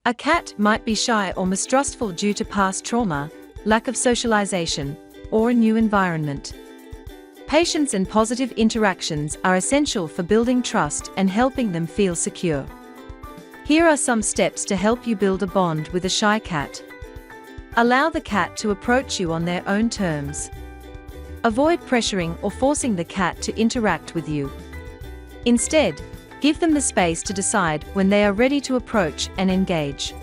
A cat might be shy or mistrustful due to past trauma, lack of socialization, or a new environment. Patience and positive interactions are essential for building trust and helping them feel secure. Here are some steps to help you build a bond with a shy cat. Allow the cat to approach you on their own terms. Avoid pressuring or forcing the cat to interact with you. Instead, give them the space to decide when they are ready to approach and engage.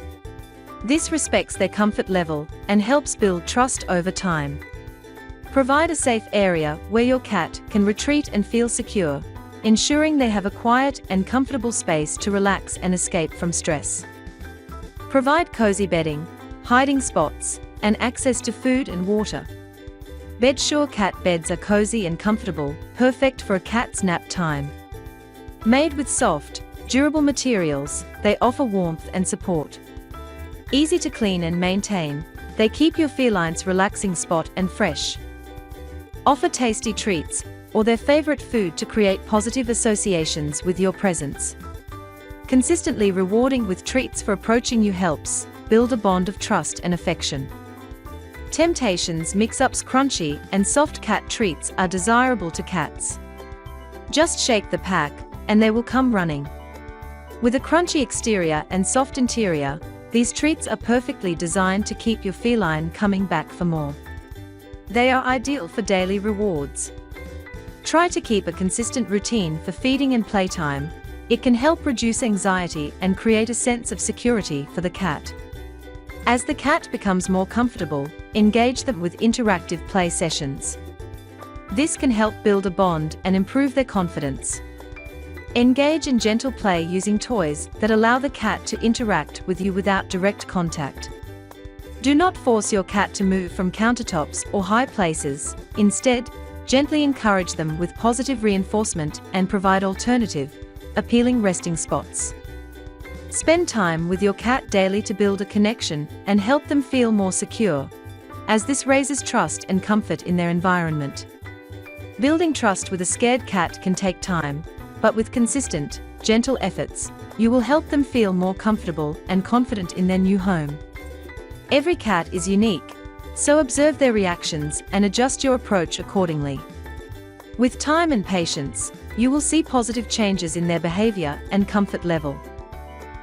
This respects their comfort level and helps build trust over time. Provide a safe area where your cat can retreat and feel secure, ensuring they have a quiet and comfortable space to relax and escape from stress. Provide cozy bedding, hiding spots, and access to food and water. Bedsure cat beds are cozy and comfortable, perfect for a cat's nap time. Made with soft, durable materials, they offer warmth and support. Easy to clean and maintain, they keep your feline's relaxing spot and fresh. Offer tasty treats, or their favorite food to create positive associations with your presence. Consistently rewarding with treats for approaching you helps build a bond of trust and affection. Temptations mix-ups crunchy and soft cat treats are desirable to cats. Just shake the pack, and they will come running. With a crunchy exterior and soft interior, these treats are perfectly designed to keep your feline coming back for more. They are ideal for daily rewards. Try to keep a consistent routine for feeding and playtime. It can help reduce anxiety and create a sense of security for the cat. As the cat becomes more comfortable, engage them with interactive play sessions. This can help build a bond and improve their confidence. Engage in gentle play using toys that allow the cat to interact with you without direct contact. Do not force your cat to move from countertops or high places. Instead, gently encourage them with positive reinforcement and provide alternative, appealing resting spots. Spend time with your cat daily to build a connection and help them feel more secure, as this raises trust and comfort in their environment. Building trust with a scared cat can take time, but with consistent, gentle efforts, you will help them feel more comfortable and confident in their new home. Every cat is unique, so observe their reactions and adjust your approach accordingly. With time and patience, you will see positive changes in their behavior and comfort level.